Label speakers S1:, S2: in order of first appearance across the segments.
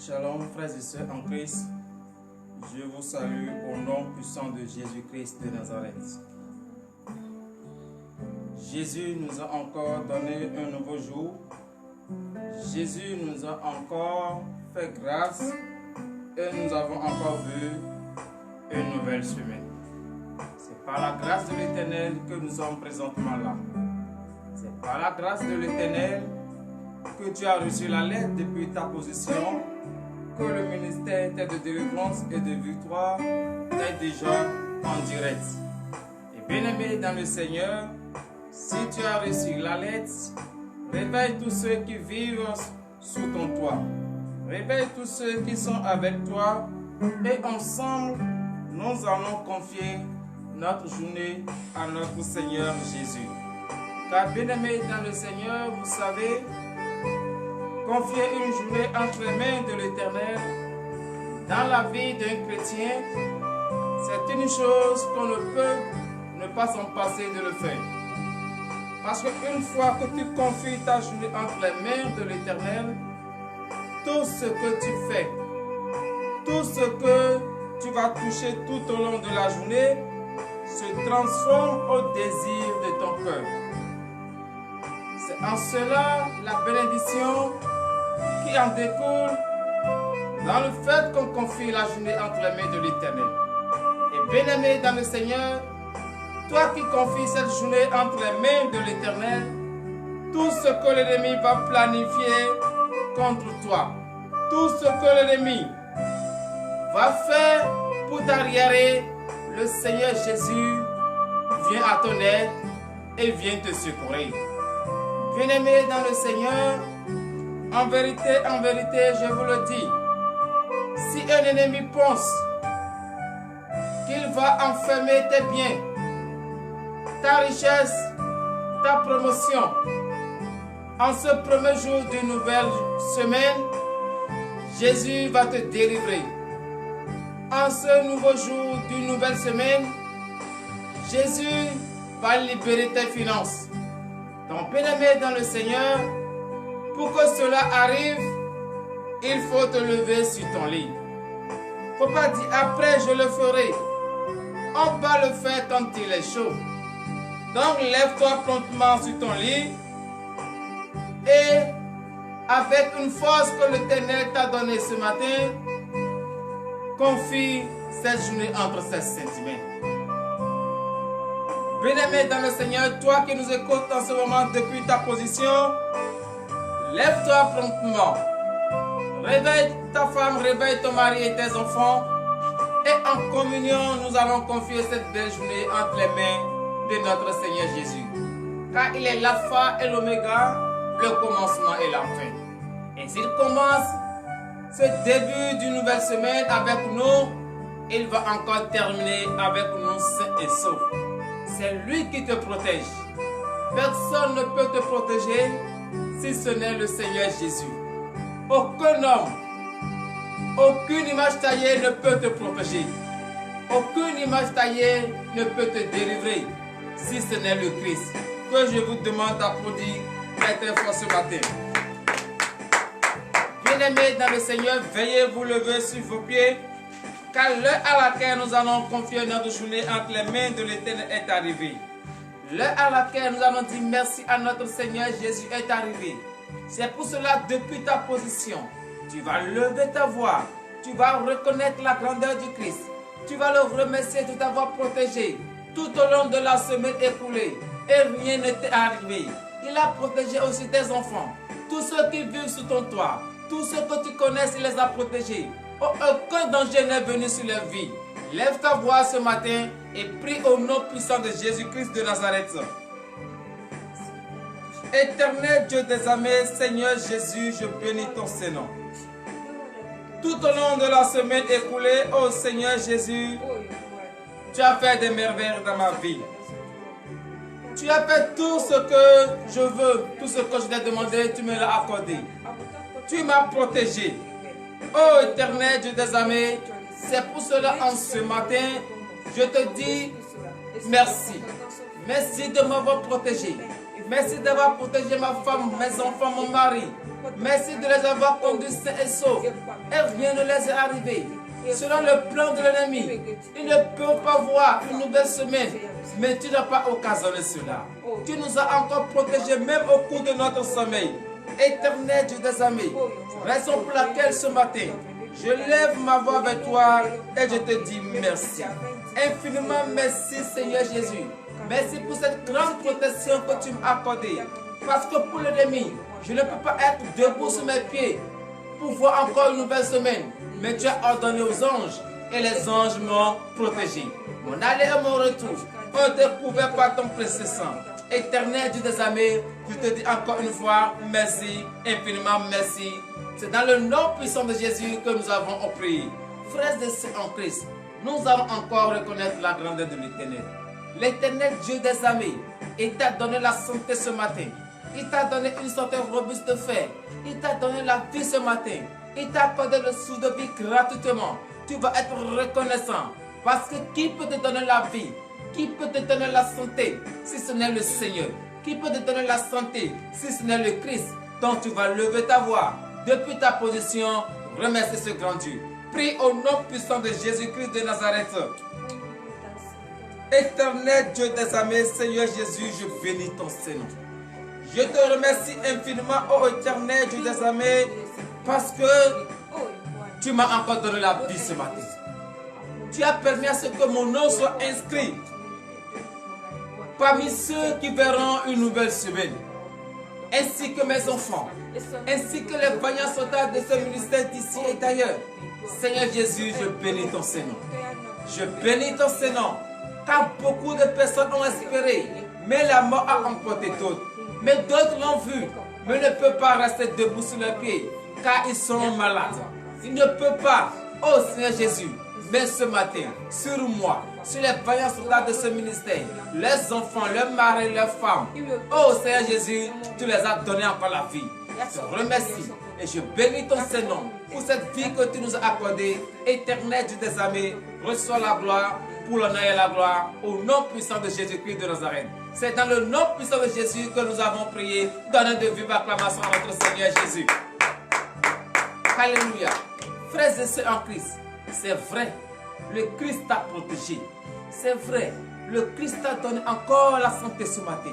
S1: Shalom frères et sœurs en Christ, je vous salue au nom puissant de Jésus-Christ de Nazareth. Jésus nous a encore donné un nouveau jour. Jésus nous a encore fait grâce et nous avons encore vu une nouvelle semaine. C'est par la grâce de l'Éternel que nous sommes présentement là. C'est par la grâce de l'Éternel que tu as reçu la lettre depuis ta position, que le ministère de délivrance et de victoire est déjà en direct. Et bien-aimé dans le Seigneur, si tu as reçu la lettre, réveille tous ceux qui vivent sous ton toit. Réveille tous ceux qui sont avec toi et ensemble, nous allons confier notre journée à notre Seigneur Jésus. Car bien-aimé dans le Seigneur, vous savez, confier une journée entre les mains de l'Éternel dans la vie d'un chrétien, c'est une chose qu'on ne peut ne pas s'en passer de le faire. Parce qu'une fois que tu confies ta journée entre les mains de l'Éternel, tout ce que tu fais, tout ce que tu vas toucher tout au long de la journée, se transforme au désir de ton cœur. C'est en cela la bénédiction qui en découle dans le fait qu'on confie la journée entre les mains de l'Éternel. Et bien-aimé dans le Seigneur, toi qui confies cette journée entre les mains de l'Éternel, tout ce que l'ennemi va planifier contre toi, tout ce que l'ennemi va faire pour t'arriérer, le Seigneur Jésus vient à ton aide et vient te secourir. Bien-aimé dans le Seigneur, en vérité, je vous le dis, si un ennemi pense qu'il va enfermer tes biens, ta richesse, ta promotion, en ce premier jour d'une nouvelle semaine, Jésus va te délivrer. En ce nouveau jour d'une nouvelle semaine, Jésus va libérer tes finances. Donc, bien-aimé dans le Seigneur, pour que cela arrive, il faut te lever sur ton lit. Il ne faut pas dire après je le ferai. On va le faire quand il est chaud. Donc lève-toi promptement sur ton lit et avec une force que l'Éternel t'a donnée ce matin, confie cette journée entre ses sentiments. Bien-aimé dans le Seigneur, toi qui nous écoutes en ce moment depuis ta position, lève-toi promptement. Réveille ta femme, réveille ton mari et tes enfants. Et en communion, nous allons confier cette belle journée entre les mains de notre Seigneur Jésus. Car il est l'alpha et l'oméga, le commencement et la fin. Et s'il commence ce début d'une nouvelle semaine avec nous, il va encore terminer avec nous sains et saufs. C'est lui qui te protège. Personne ne peut te protéger si ce n'est le Seigneur Jésus. Aucun homme, aucune image taillée ne peut te protéger. Aucune image taillée ne peut te délivrer si ce n'est le Christ. Que je vous demande d'applaudir très fort ce matin. Bien-aimés dans le Seigneur, veuillez vous lever sur vos pieds, car l'heure à laquelle nous allons confier notre journée entre les mains de l'Éternel est arrivée. L'heure à laquelle nous allons dire merci à notre Seigneur Jésus est arrivée. C'est pour cela, depuis ta position, tu vas lever ta voix, tu vas reconnaître la grandeur du Christ, tu vas le remercier de t'avoir protégé tout au long de la semaine écoulée et rien ne t'est arrivé. Il a protégé aussi tes enfants, tous ceux qui vivent sous ton toit, tous ceux que tu connais, il les a protégés. Aucun danger n'est venu sur leur vie. Lève ta voix ce matin et prie au nom puissant de Jésus-Christ de Nazareth. Éternel Dieu des armées, Seigneur Jésus, je bénis ton Saint-Nom. Tout au long de la semaine écoulée, ô Seigneur Jésus, tu as fait des merveilles dans ma vie. Tu as fait tout ce que je veux, tout ce que je t'ai demandé, tu me l'as accordé. Tu m'as protégé. Ô Éternel Dieu des armées, c'est pour cela en ce matin, je te dis merci. Merci de m'avoir protégé. Merci d'avoir protégé ma femme, mes enfants, mon mari. Merci de les avoir conduits sains et saufs. Et rien ne les est arrivé. Selon le plan de l'ennemi, ils ne peuvent pas voir une nouvelle semaine. Mais tu n'as pas occasionné cela. Tu nous as encore protégés même au cours de notre sommeil. Éternel Dieu des armées, raison pour laquelle ce matin, je lève ma voix vers toi et je te dis merci. Infiniment merci Seigneur Jésus. Merci pour cette grande protection que tu m'as accordée. Parce que pour l'ennemi, je ne peux pas être debout sur mes pieds pour voir encore une nouvelle semaine. Mais tu as ordonné aux anges et les anges m'ont protégé. Mon aller et mon retour ont été couverts par ton précieux sang. Éternel Dieu des armées, je te dis encore une fois merci, infiniment merci. C'est dans le nom puissant de Jésus que nous avons prié. Frères et sœurs en Christ, nous allons encore reconnaître la grandeur de l'Éternel. L'Éternel Dieu des armées, il t'a donné la santé ce matin. Il t'a donné une santé robuste de fer. Il t'a donné la vie ce matin. Il t'a accordé le souffle de vie gratuitement. Tu vas être reconnaissant. Parce que qui peut te donner la vie? Qui peut te donner la santé si ce n'est le Seigneur? Qui peut te donner la santé si ce n'est le Christ? Donc tu vas lever ta voix depuis ta position. Remercie ce grand Dieu. Prie au nom puissant de Jésus-Christ de Nazareth. Éternel Dieu des armées, Seigneur Jésus, je bénis ton Saint-Nom. Je te remercie infiniment, ô Éternel Dieu des armées, parce que tu m'as encore donné la vie ce matin. Tu as permis à ce que mon nom soit inscrit parmi ceux qui verront une nouvelle semaine, ainsi que mes enfants, ainsi que les vaillants soldats de ce ministère d'ici et d'ailleurs. Seigneur Jésus, je bénis ton Saint-Nom. Je bénis ton Saint-Nom, car beaucoup de personnes ont espéré, mais la mort a emporté d'autres. Mais d'autres l'ont vu, mais ne peuvent pas rester debout sur leurs pieds, car ils sont malades. Ils ne peuvent pas, oh Seigneur Jésus, mais ce matin, sur moi, sur les vaillants soldats de ce ministère, les enfants, leurs maris, leurs femmes, oh Seigneur Jésus, tu les as donné encore la vie. Je te remercie et je bénis ton Saint-Nom pour cette vie que tu nous as accordée. Éternel Dieu des armées, reçois la gloire pour l'honneur et la gloire au nom puissant de Jésus-Christ de Nazareth. C'est dans le nom puissant de Jésus que nous avons prié. Donnez de vive acclamation à notre Seigneur Jésus. Alléluia. Frères et sœurs en Christ, c'est vrai, le Christ t'a protégé. C'est vrai, le Christ t'a donné encore la santé ce matin.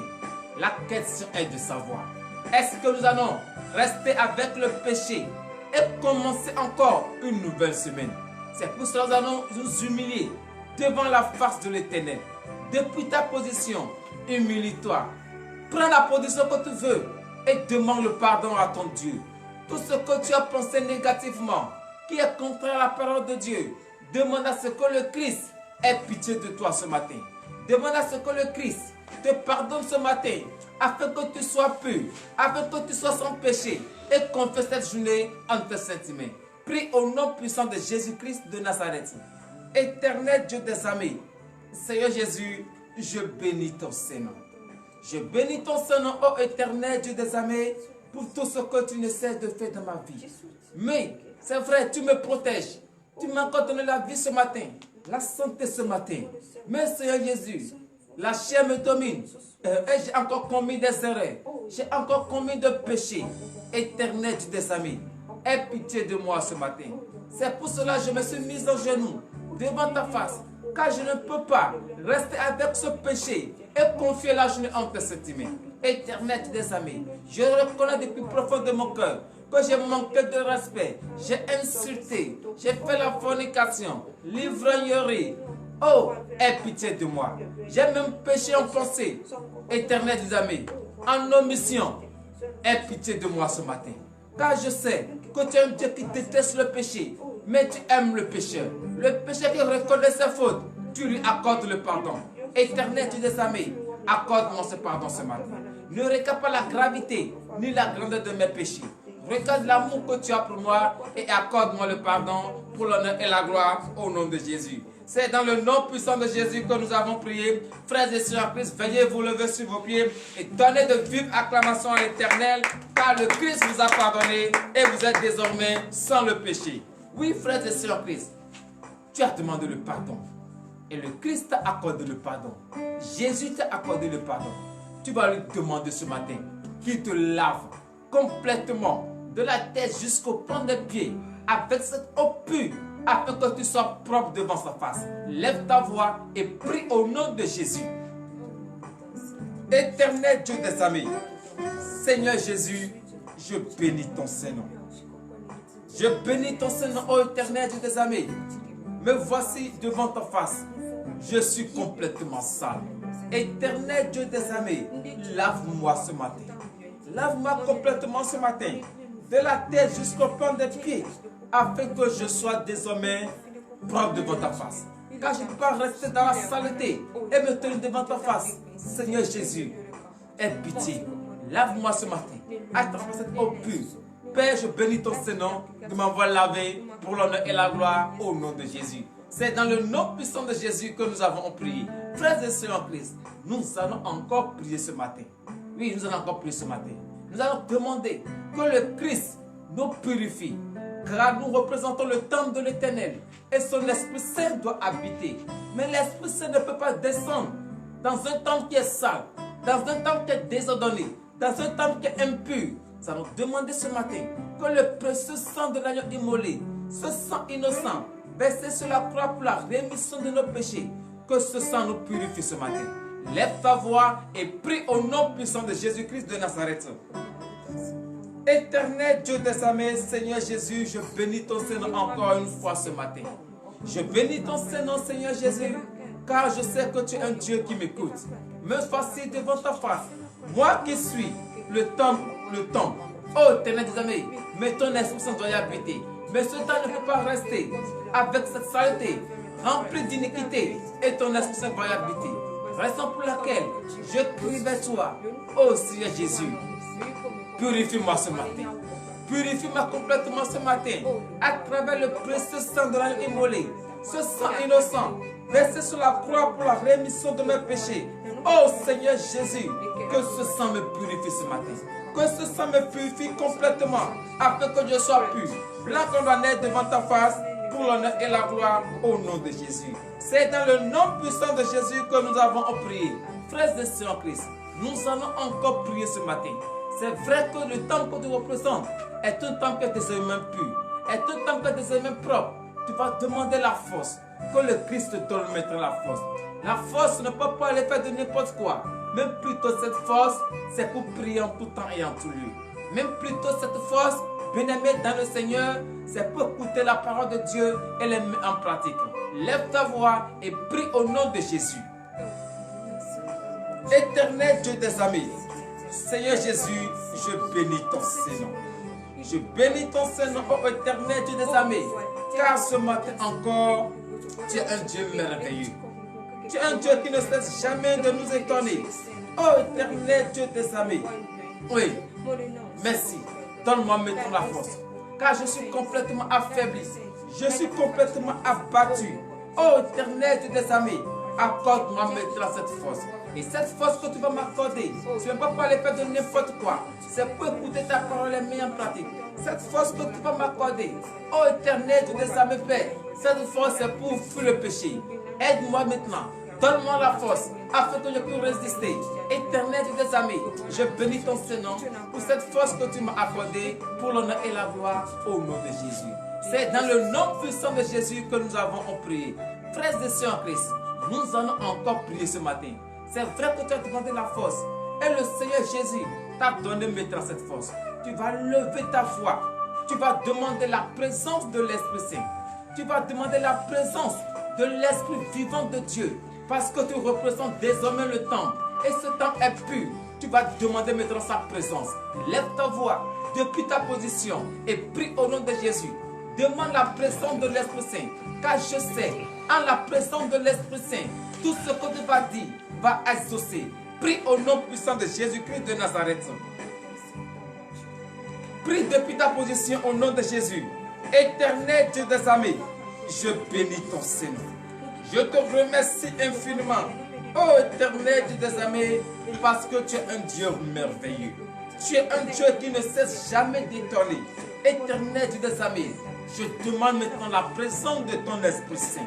S1: La question est de savoir, est-ce que nous allons rester avec le péché et commencer encore une nouvelle semaine? C'est pour cela que nous allons nous humilier devant la face de l'Éternel. Depuis ta position, humilie-toi. Prends la position que tu veux et demande le pardon à ton Dieu. Tout ce que tu as pensé négativement, qui est contraire à la parole de Dieu, demande à ce que le Christ ait pitié de toi ce matin. Demande à ce que le Christ te pardonne ce matin, afin que tu sois pur, afin que tu sois sans péché, et confesse cette journée entre tes saintes mains. Prie au nom puissant de Jésus-Christ de Nazareth. Éternel Dieu des armées, Seigneur Jésus, je bénis ton Saint-Nom. Je bénis ton Saint-Nom, ô Éternel Dieu des armées, pour tout ce que tu ne cesses de faire dans ma vie. Mais, c'est vrai, tu me protèges. Tu m'as encore donné la vie ce matin, la santé ce matin. Mais Seigneur Jésus, la chair me domine. Et j'ai encore commis des erreurs. J'ai encore commis de péchés. Éternel Dieu des armées, aie pitié de moi ce matin. C'est pour cela que je me suis mis en genoux devant ta face. Car je ne peux pas rester avec ce péché et confier la journée entre tes mains. Éternel Dieu des armées, je reconnais depuis profond de mon cœur que j'ai manqué de respect, j'ai insulté, j'ai fait la fornication, l'ivrognerie. Oh, aie pitié de moi. J'ai même péché en pensée. Éternel des armées, en omission, aie pitié de moi ce matin. Car je sais que tu es un Dieu qui déteste le péché, mais tu aimes le pécheur. Le pécheur qui reconnaît ses fautes, tu lui accordes le pardon. Éternel Dieu des armées, accorde-moi ce pardon ce matin. Ne regarde pas la gravité ni la grandeur de mes péchés. Regarde l'amour que tu as pour moi et accorde-moi le pardon pour l'honneur et la gloire au nom de Jésus. C'est dans le nom puissant de Jésus que nous avons prié. Frères et sœurs en Christ, veuillez vous lever sur vos pieds et donnez de vives acclamations à l'Éternel, car le Christ vous a pardonné et vous êtes désormais sans le péché. Oui, frères et sœurs en Christ, tu as demandé le pardon et le Christ t'a accordé le pardon. Jésus t'a accordé le pardon. Tu vas lui demander ce matin qu'il te lave complètement de la tête jusqu'au point des pieds, avec cette eau pure, afin que tu sois propre devant sa face. Lève ta voix et prie au nom de Jésus. Éternel Dieu des armées, Seigneur Jésus, je bénis ton Saint-Nom. Je bénis ton Saint-Nom, ô éternel Dieu des armées. Me voici devant ta face. Je suis complètement sale. Éternel Dieu des armées, lave-moi ce matin. Lave-moi complètement ce matin, de la tête jusqu'au point des pieds, afin que je sois désormais propre devant ta face. Car je ne peux pas rester dans la saleté et me tenir devant ta face. Seigneur Jésus, aie pitié. Lave-moi ce matin à travers cette eau pure. Père, je bénis ton Saint-Nom de m'avoir lavé pour l'honneur et la gloire au nom de Jésus. C'est dans le nom puissant de Jésus que nous avons prié. Frères et sœurs en Christ, nous allons encore prier ce matin. Oui, nous allons encore prier ce matin. Nous allons demander que le Christ nous purifie. Car nous représentons le temple de l'Éternel. Et son Esprit Saint doit habiter. Mais l'Esprit Saint ne peut pas descendre dans un temple qui est sale, dans un temple qui est désordonné, dans un temple qui est impur. Nous allons demander ce matin que le précieux sang de l'agneau immolé, ce sang innocent, versé sur la croix pour la rémission de nos péchés, que ce sang nous purifie ce matin. Lève ta voix et prie au nom puissant de Jésus-Christ de Nazareth. Éternel Dieu des armées, Seigneur Jésus, je bénis ton Saint-Nom encore une fois ce matin. Je bénis ton Saint-Nom, Seigneur Jésus, car je sais que tu es un Dieu qui m'écoute. Me voici devant ta face, moi qui suis le temple. Oh Éternel des armées, mais ton Esprit Saint doit y habiter. Mais ce temps ne peut pas rester avec cette saleté, remplie d'iniquité, et ton Esprit Saint doit y habiter. Raison pour laquelle je crie vers toi, oh Seigneur Jésus, purifie-moi ce matin. Purifie-moi complètement ce matin, à travers le précieux sang de l'agneau immolé, ce sang innocent, versé sur la croix pour la rémission de mes péchés. Oh Seigneur Jésus, que ce sang me purifie ce matin. Que ce sang me purifie complètement, afin que je sois pur, blanc comme la neige devant ta face, pour l'honneur et la gloire au nom de Jésus. C'est dans le nom puissant de Jésus que nous avons prié. Frères et sœurs en Christ, nous allons encore prier ce matin. C'est vrai que le temple que tu représentes est un temple qui est désormais pur, est un temple qui est désormais propre. Tu vas demander la force, que le Christ te donne maintenant la force. La force ne peut pas aller faire de n'importe quoi. Même plutôt cette force, c'est pour prier en tout temps et en tout lieu. Même plutôt cette force, bien-aimé dans le Seigneur, c'est pour écouter la parole de Dieu et les mettre en pratique. Lève ta voix et prie au nom de Jésus. Éternel Dieu des armées, Seigneur Jésus, je bénis ton Saint-Nom. Je bénis ton Saint-Nom, ô éternel Dieu des armées, car ce matin encore, tu es un Dieu merveilleux. Tu es un Dieu qui ne cesse jamais de nous étonner. Ô éternel Dieu des armées, oui, merci. Donne-moi maintenant la force, car je suis complètement affaibli. Je suis complètement abattu. Ô éternel Dieu des armées, accorde-moi maintenant cette force. Et cette force que tu vas m'accorder, tu ne vas pas les faire de n'importe quoi. C'est pour écouter ta parole et mettre en pratique. Cette force que tu vas m'accorder, ô éternel Dieu des armées, Père, cette force c'est pour fuir le péché. Aide-moi maintenant. Donne-moi la force afin que je puisse résister. Éternel Dieu des armées, je bénis ton Saint-Nom pour cette force que tu m'as accordée pour l'honneur et la gloire au nom de Jésus. C'est dans le nom puissant de Jésus que nous avons prié. Frères et sœurs en Christ, nous allons encore prier ce matin. C'est vrai que tu as demandé la force et le Seigneur Jésus t'a donné maintenant cette force. Tu vas lever ta foi. Tu vas demander la présence de l'Esprit Saint. Tu vas demander la présence de l'Esprit vivant de Dieu. Parce que tu représentes désormais le temple. Et ce temple est pur. Tu vas demander maintenant sa présence. Lève ta voix depuis ta position et prie au nom de Jésus. Demande la présence de l'Esprit Saint. Car je sais, en la présence de l'Esprit Saint, tout ce que tu vas dire va exaucer. Prie au nom puissant de Jésus-Christ de Nazareth. Prie depuis ta position au nom de Jésus. Éternel Dieu des armées, je bénis ton Seigneur. Je te remercie infiniment, ô éternel Dieu des armées, parce que tu es un Dieu merveilleux. Tu es un Dieu qui ne cesse jamais d'étonner. Éternel Dieu des armées, je demande maintenant la présence de ton Esprit Saint.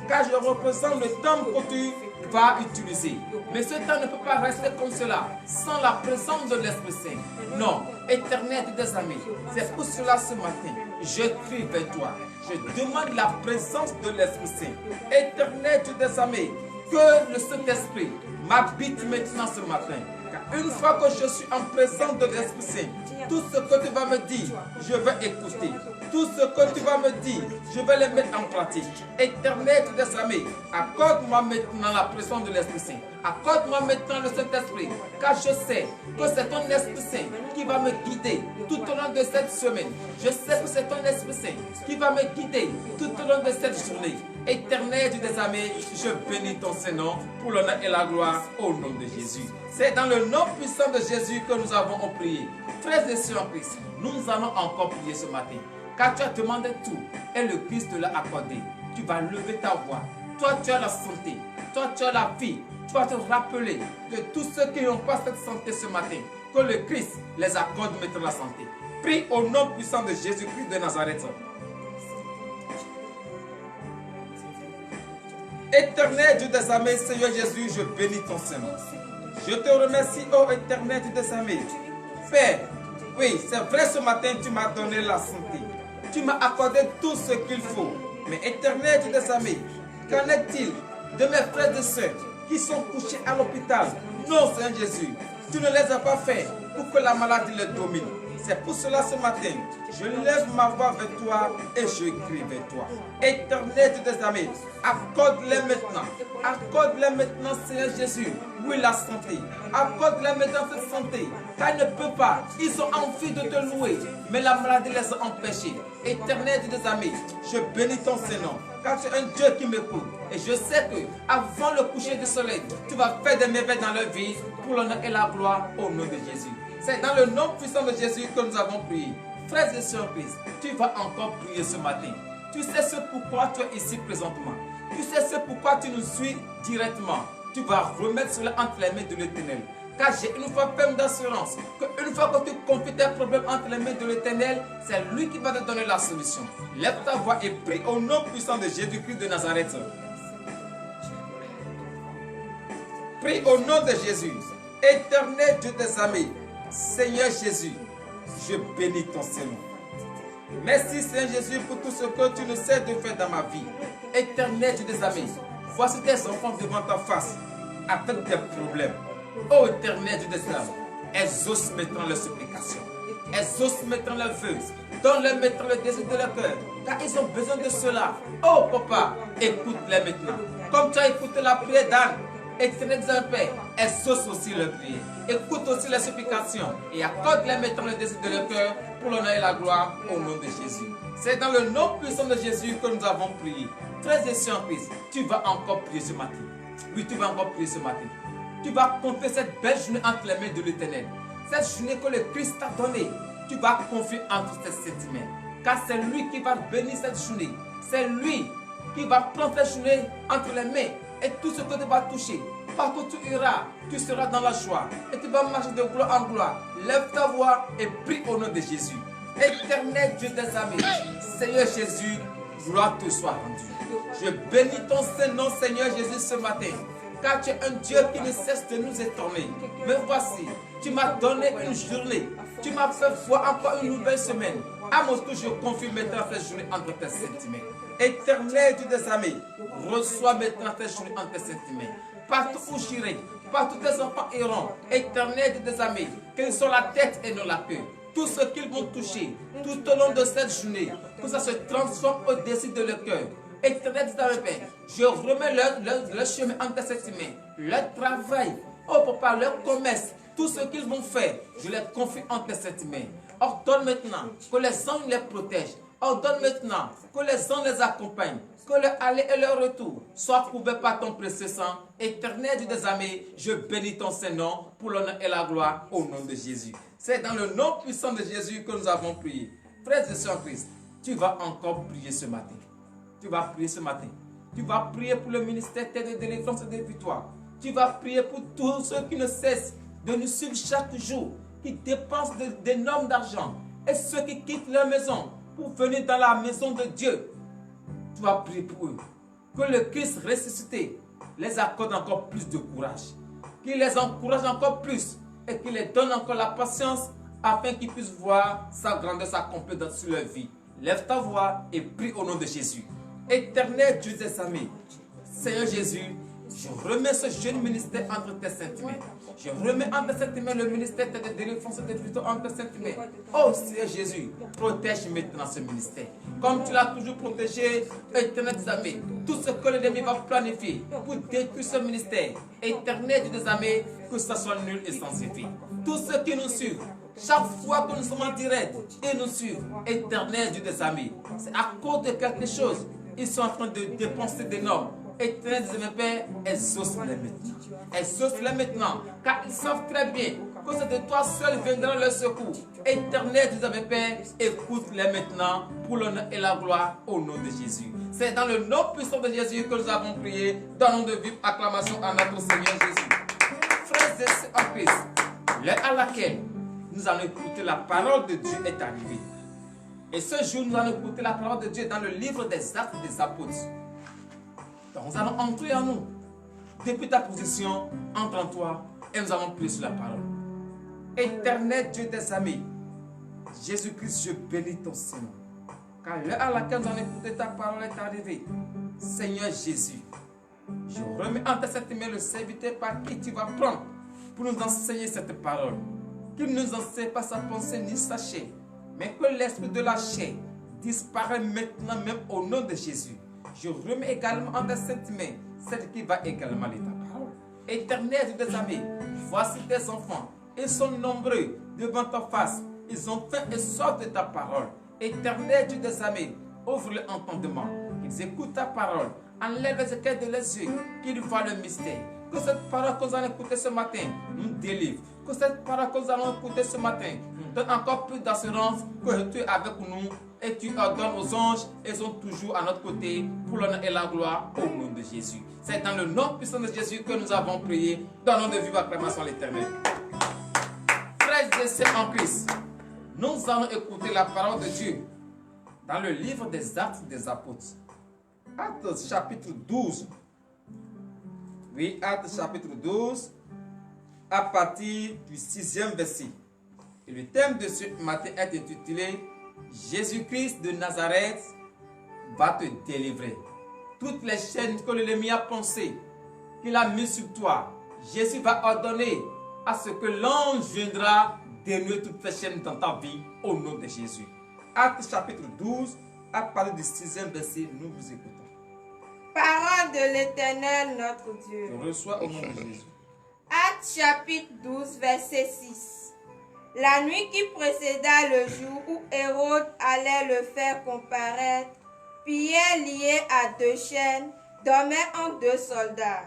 S1: Car je représente le temple que tu va utiliser. Mais ce temps ne peut pas rester comme cela, sans la présence de l'Esprit Saint. Non, Éternel des amis, c'est pour cela ce matin, je crie vers toi. Je demande la présence de l'Esprit Saint. Éternel des amis, que le Saint-Esprit m'habite maintenant ce matin. Car une fois que je suis en présence de l'Esprit Saint, tout ce que tu vas me dire, je vais écouter. Tout ce que tu vas me dire, je vais le mettre en pratique. Éternel des amis, accorde-moi maintenant la présence de l'Esprit Saint. Accorde-moi maintenant le Saint-Esprit, car je sais que c'est ton Esprit Saint qui va me guider tout au long de cette semaine. Je sais que c'est ton Esprit Saint qui va me guider tout au long de cette journée. Éternel des amis, je bénis ton Saint-Nom pour l'honneur et la gloire au nom de Jésus. C'est dans le nom puissant de Jésus que nous avons prié. Frères et sœurs en Christ, nous allons encore prier ce matin. Car tu as demandé tout et le Christ te l'a accordé. Tu vas lever ta voix. Toi, tu as la santé. Toi, tu as la vie. Tu vas te rappeler de tous ceux qui n'ont pas cette santé ce matin. Que le Christ les accorde maintenant la santé. Prie au nom puissant de Jésus-Christ de Nazareth. Éternel Dieu des armées, Seigneur Jésus, je bénis ton Saint-Nom. Je te remercie, ô Éternel Dieu des armées. Père, oui, c'est vrai, ce matin, tu m'as donné la santé. Tu m'as accordé tout ce qu'il faut. Mais Éternel Dieu des armées, qu'en est-il de mes frères et sœurs qui sont couchés à l'hôpital? Non, Seigneur Jésus, tu ne les as pas fait pour que la maladie les domine. C'est pour cela ce matin, je lève ma voix vers toi et je crie vers toi. Éternel Dieu des armées, accorde-les maintenant. Accorde-les maintenant, Seigneur Jésus. Oui, la santé. Accorde-les maintenant cette santé. Car ils ne peuvent pas. Ils ont envie de te louer. Mais la maladie les a empêchés. Éternel Dieu des armées, je bénis ton Saint-Nom. Car tu es un Dieu qui m'écoute. Et je sais que avant le coucher du soleil, tu vas faire des merveilles dans leur vie pour l'honneur et la gloire au nom de Jésus. C'est dans le nom puissant de Jésus que nous avons prié. Frères et sœurs en Christ, tu vas encore prier ce matin. Tu sais ce pourquoi tu es ici présentement. Tu sais ce pourquoi tu nous suis directement. Tu vas remettre cela entre les mains de l'Éternel. Car j'ai une fois ferme d'assurance qu'une fois que tu confies tes problèmes entre les mains de l'Éternel, c'est lui qui va te donner la solution. Lève ta voix et prie au nom puissant de Jésus-Christ de Nazareth. Prie au nom de Jésus. Éternel Dieu des armées, Seigneur Jésus, je bénis ton Saint-Nom. Merci Seigneur Jésus pour tout ce que tu ne sais de faire dans ma vie. Éternel Dieu des armées, voici tes enfants devant ta face avec des problèmes. Ô Éternel Dieu des armées, exauce maintenant leurs supplications. Exauce maintenant leurs vœux. Donne-leur maintenant le désir de leur cœur. Car ils ont besoin de cela. Oh papa, écoute-les maintenant. Comme tu as écouté la prière d'Anne. Éternel Dieu Père, exauce aussi leur prière. Écoute aussi les supplications et accorde-les maintenant le désir de leur cœur pour l'honneur et la gloire au nom de Jésus. C'est dans le nom puissant de Jésus que nous avons prié. Frères et sœurs en Christ, tu vas encore prier ce matin. Oui, tu vas encore prier ce matin. Tu vas confier cette belle journée entre les mains de l'Éternel. Cette journée que le Christ t'a donnée, tu vas confier entre ses mains. Car c'est lui qui va bénir cette journée. C'est lui qui va prendre cette journée entre les mains. Et tout ce que tu vas toucher, partout où tu iras, tu seras dans la joie. Et tu vas marcher de gloire en gloire. Lève ta voix et prie au nom de Jésus. Éternel Dieu des armées, Seigneur Jésus, gloire te soit rendue. Je bénis ton Saint-Nom, Seigneur Jésus, ce matin. Car tu es un Dieu qui ne cesse de nous étonner. Mais voici, tu m'as donné une journée. Tu m'as fait voir encore une nouvelle semaine. À mon tour, je confie maintenant cette journée entre tes saintes mains. Éternel Dieu des armées, reçois maintenant cette journée entre tes saintes mains. Partout où j'irai, partout tes enfants iront. Éternel Dieu des armées, qu'ils soient la tête et non la queue. Tout ce qu'ils vont toucher, tout au long de cette journée, que ça se transforme au-dessus de leur cœur. Éternel Dieu des Père, je remets leur chemin entre tes saintes mains, leur travail, oh papa, leur commerce, tout ce qu'ils vont faire, je les confie entre tes saintes mains. Ordonne maintenant que les anges les protègent. Ordonne maintenant que les anges les accompagnent. Que leur aller et leur retour soient couverts par ton précieux sang. Éternel Dieu des armées, je bénis ton Saint-Nom pour l'honneur et la gloire au nom de Jésus. C'est dans le nom puissant de Jésus que nous avons prié. Frères et sœurs en Christ, tu vas encore prier ce matin. Tu vas prier ce matin. Tu vas prier pour le ministère de délivrance et de victoire. Tu vas prier pour tous ceux qui ne cessent de nous suivre chaque jour, qui dépensent d'énormes d'argent, et ceux qui quittent leur maison pour venir dans la maison de Dieu. Tu vas prier pour eux. Que le Christ ressuscité les accorde encore plus de courage, qu'il les encourage encore plus et qu'il les donne encore la patience afin qu'ils puissent voir sa grandeur s'accomplir sur leur vie. Lève ta voix et prie au nom de Jésus. Éternel Dieu des armées, Seigneur Jésus, je remets ce jeune ministère entre tes saintes mains. Je remets entre tes saintes mains le ministère de délivrance et de plutôt entre tes saintes mains. Oh Seigneur Jésus, protège maintenant ce ministère. Comme tu l'as toujours protégé, Éternel des armées, tout ce que l'ennemi va planifier pour détruire ce ministère, Éternel des armées, que ça soit nul et sans effet. Tous ceux qui nous suivent, chaque fois que nous sommes en direct et nous suivent, Éternel Dieu des armées, c'est à cause de quelque chose, ils sont en train de dépenser des normes. Éternel des armées, Père, exauce-les maintenant. Exauce-les maintenant, car ils savent très bien que c'est de toi seul viendra leur secours. Éternel des armées, Père, écoute-les maintenant pour l'honneur et la gloire au nom de Jésus. C'est dans le nom puissant de Jésus que nous avons prié. Donnons de vive acclamation à notre Seigneur Jésus. Frères et sœurs en Christ, l'heure à laquelle nous allons écouter la parole de Dieu est arrivée. Et ce jour, nous allons écouter la parole de Dieu dans le livre des Actes des Apôtres. Donc, nous allons entrer en nous. Depuis ta position, entre en toi et nous allons prier sur la parole. Éternel Dieu des armées, Jésus-Christ, je bénis ton Seigneur. Car l'heure à laquelle nous allons écouter ta parole est arrivée. Seigneur Jésus, je remets entre cette main le serviteur par qui tu vas prendre pour nous enseigner cette parole. Qu'il ne nous enseigne pas sa pensée ni sa chair, mais que l'esprit de la chair disparaît maintenant même au nom de Jésus. Je remets également entre cette main celle qui va également lire ta parole. Éternel Dieu des armées, voici tes enfants. Ils sont nombreux devant ta face. Ils ont faim et soif de ta parole. Éternel Dieu des armées, ouvre leur entendement. Qu'ils écoutent ta parole. Enlève les écailles de leurs yeux. Qu'ils voient le mystère. Que cette parole que nous allons écouter ce matin nous délivre. Que cette parole que nous allons écouter ce matin nous donne encore plus d'assurance que tu es avec nous et tu ordonnes aux anges, ils sont toujours à notre côté pour l'honneur et la gloire au nom de Jésus. C'est dans le nom puissant de Jésus que nous avons prié. Donnons de vive acclamation à l'Éternel. Frères et sœurs en Christ, nous allons écouter la parole de Dieu dans le livre des Actes des Apôtres. Actes chapitre 12. Oui, Actes chapitre 12, à partir du 6e verset. Et le thème de ce matin est intitulé Jésus-Christ de Nazareth va te délivrer. Toutes les chaînes que l'ennemi a pensé qu'il a mis sur toi, Jésus va ordonner à ce que l'ange viendra dénouer toutes les chaînes dans ta vie au nom de Jésus. Actes chapitre 12, à partir du 6e verset, nous vous écoutons.
S2: Parole de l'Éternel notre Dieu.
S1: Je reçois au nom de Jésus.
S2: Actes chapitre 12, verset 6. La nuit qui précéda le jour où Hérode allait le faire comparaître, Pierre, lié à 2 chaînes, dormait en 2 soldats,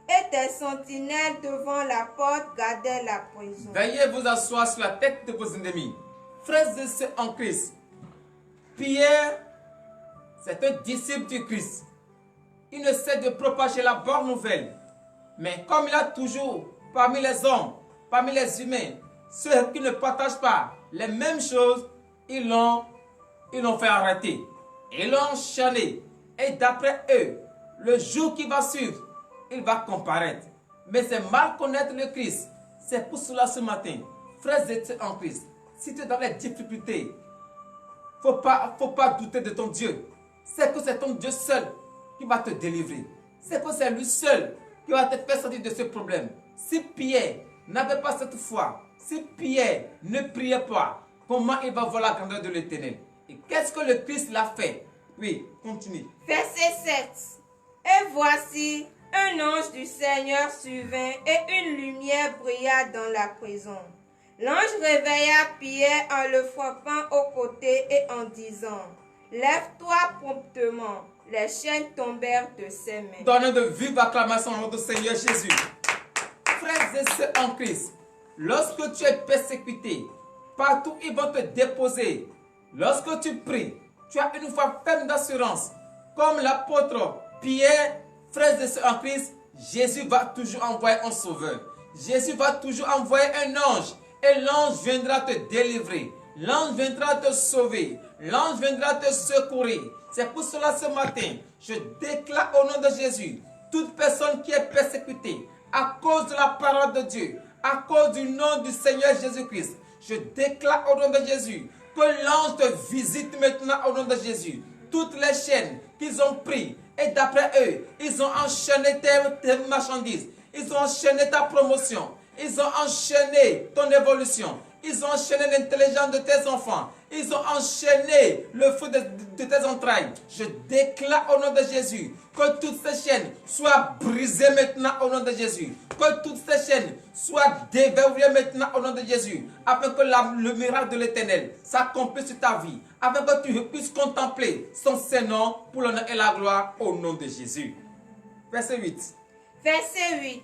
S2: et des sentinelles devant la porte gardaient la prison.
S1: Veuillez vous asseoir sur la tête de vos ennemis. Frères et sœurs en Christ, Pierre, c'est un disciple du Christ. Il ne cesse de propager la bonne nouvelle. Mais comme il a toujours, parmi les hommes, parmi les humains, ceux qui ne partagent pas les mêmes choses, ils l'ont fait arrêter. Ils l'ont enchaîné. Et d'après eux, le jour qui va suivre, il va comparaître. Mais c'est mal connaître le Christ. C'est pour cela ce matin, frères et sœurs en Christ, si tu es dans les difficultés, faut pas douter de ton Dieu. C'est que c'est ton Dieu seul qui va te délivrer. C'est que c'est lui seul qui va te faire sortir de ce problème. Si Pierre n'avait pas cette foi, si Pierre ne priait pas, comment il va voir la grandeur de l'Éternel? Et qu'est-ce que le Christ l'a fait? Oui, continue.
S2: Verset 7. Et voici, un ange du Seigneur survint et une lumière brilla dans la prison. L'ange réveilla Pierre en le frappant au côté et en disant, « Lève-toi promptement. » Les chaînes tombèrent de ses mains.
S1: Donnez de vive acclamation à notre Seigneur Jésus. Frères et sœurs en Christ, lorsque tu es persécuté, partout ils vont te déposer. Lorsque tu pries, tu as une foi ferme d'assurance. Comme l'apôtre Pierre, frères et sœurs en Christ, Jésus va toujours envoyer un sauveur. Jésus va toujours envoyer un ange. Et l'ange viendra te délivrer. L'ange viendra te sauver. L'ange viendra te secourir. C'est pour cela ce matin, je déclare au nom de Jésus toute personne qui est persécutée à cause de la parole de Dieu, à cause du nom du Seigneur Jésus-Christ, je déclare au nom de Jésus que l'ange te visite maintenant au nom de Jésus. Toutes les chaînes qu'ils ont prises, et d'après eux, ils ont enchaîné tes marchandises, ils ont enchaîné ta promotion, ils ont enchaîné ton évolution, ils ont enchaîné l'intelligence de tes enfants, ils ont enchaîné le fruit de tes entrailles. Je déclare au nom de Jésus que toutes ces chaînes soient brisées maintenant au nom de Jésus. Que toutes ces chaînes soient déverrouillées maintenant au nom de Jésus. Afin que le miracle de l'Éternel s'accomplisse sur ta vie. Afin que tu puisses contempler son Saint-Nom pour l'honneur et la gloire au nom de Jésus. Verset 8.
S2: Verset 8.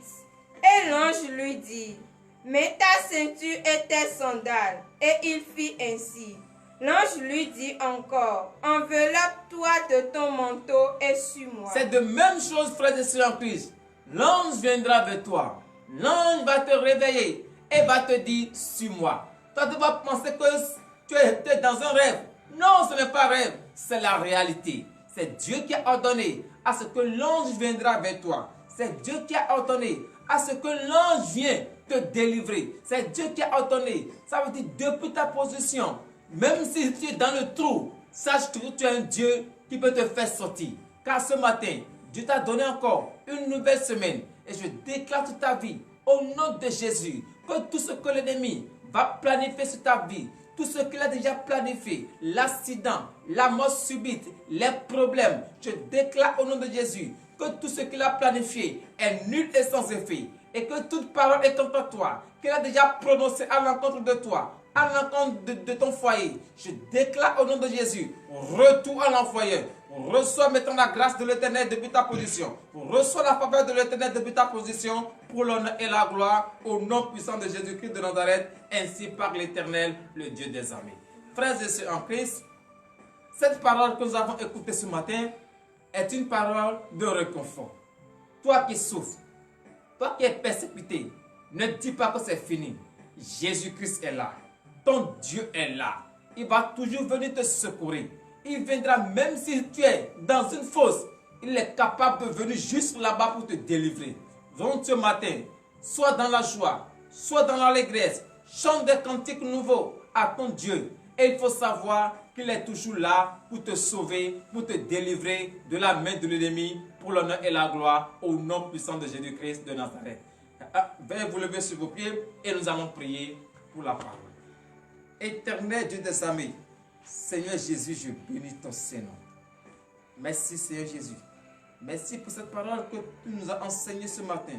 S2: Et l'ange lui dit, mets ta ceinture et tes sandales. Et il fit ainsi. L'ange lui dit encore, enveloppe-toi de ton manteau et suis-moi.
S1: C'est de même chose, frères et sœurs en Christ. L'ange viendra vers toi. L'ange va te réveiller et va te dire, suis-moi. Toi, tu vas penser que tu es dans un rêve. Non, ce n'est pas un rêve, c'est la réalité. C'est Dieu qui a ordonné à ce que l'ange viendra vers toi. C'est Dieu qui a ordonné à ce que l'ange vienne te délivrer. C'est Dieu qui a ordonné. Ça veut dire depuis ta position, même si tu es dans le trou, sache que tu es un Dieu qui peut te faire sortir. Car ce matin, Dieu t'a donné encore une nouvelle semaine. Et je déclare toute ta vie, au nom de Jésus, que tout ce que l'ennemi va planifier sur ta vie, tout ce qu'il a déjà planifié, l'accident, la mort subite, les problèmes, je déclare au nom de Jésus que tout ce qu'il a planifié est nul et sans effet. Et que toute parole est contre toi, qu'il a déjà prononcée à l'encontre de toi, à l'encontre de ton foyer, je déclare au nom de Jésus, retour à l'envoyeur. Reçois maintenant la grâce de l'Éternel depuis ta position. Reçois la faveur de l'Éternel depuis ta position pour l'honneur et la gloire au nom puissant de Jésus-Christ de Nazareth, ainsi par l'Éternel, le Dieu des armées. Frères et sœurs en Christ, cette parole que nous avons écoutée ce matin est une parole de réconfort. Toi qui souffres, toi qui es persécuté, ne dis pas que c'est fini. Jésus-Christ est là. Ton Dieu est là. Il va toujours venir te secourir. Il viendra même si tu es dans une fosse. Il est capable de venir juste là-bas pour te délivrer. Donc ce matin, sois dans la joie, sois dans l'allégresse. Chante des cantiques nouveaux à ton Dieu. Et il faut savoir qu'il est toujours là pour te sauver, pour te délivrer de la main de l'ennemi, pour l'honneur et la gloire, au nom puissant de Jésus-Christ de Nazareth. Veuillez vous lever sur vos pieds et nous allons prier pour la parole. Éternel Dieu des armées, Seigneur Jésus, je bénis ton Saint-Nom. Merci Seigneur Jésus. Merci pour cette parole que tu nous as enseignée ce matin.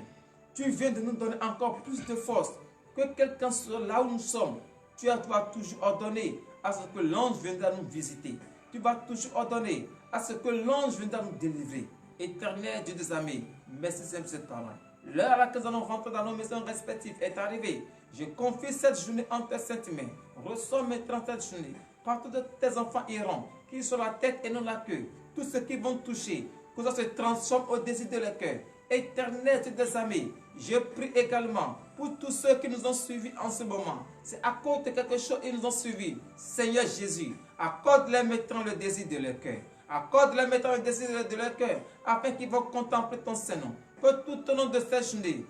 S1: Tu viens de nous donner encore plus de force. Que quelqu'un soit là où nous sommes. Tu vas toujours ordonner à ce que l'ange viendra nous visiter. Tu vas toujours ordonner à ce que l'ange viendra nous délivrer. Éternel Dieu des armées, merci Seigneur pour cette parole. L'heure à laquelle nous allons rentrer dans nos maisons respectives est arrivée. Je confie cette journée en tes saintes mains. Reçois maintenant cette journée. Partout de tes enfants iront, qu'ils soient la tête et non la queue. Tous ceux qui vont toucher, que ça se transforme au désir de leur cœur. Éternel Dieu des armées, je prie également pour tous ceux qui nous ont suivis en ce moment. C'est à cause de quelque chose qu'ils nous ont suivis. Seigneur Jésus, accorde-leur maintenant le désir de leur cœur. Accorde-leur maintenant le désir de leur cœur, afin qu'ils vont contempler ton Saint-Nom. Que tout au long de cette journée,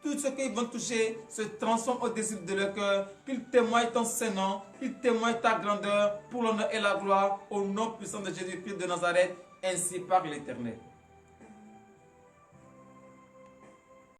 S1: tout ce qu'ils vont toucher se transforme au désir de leur cœur, qu'ils témoignent ton Saint-Nom, qu'ils témoignent ta grandeur pour l'honneur et la gloire, au nom puissant de Jésus-Christ de Nazareth, ainsi par l'Éternel.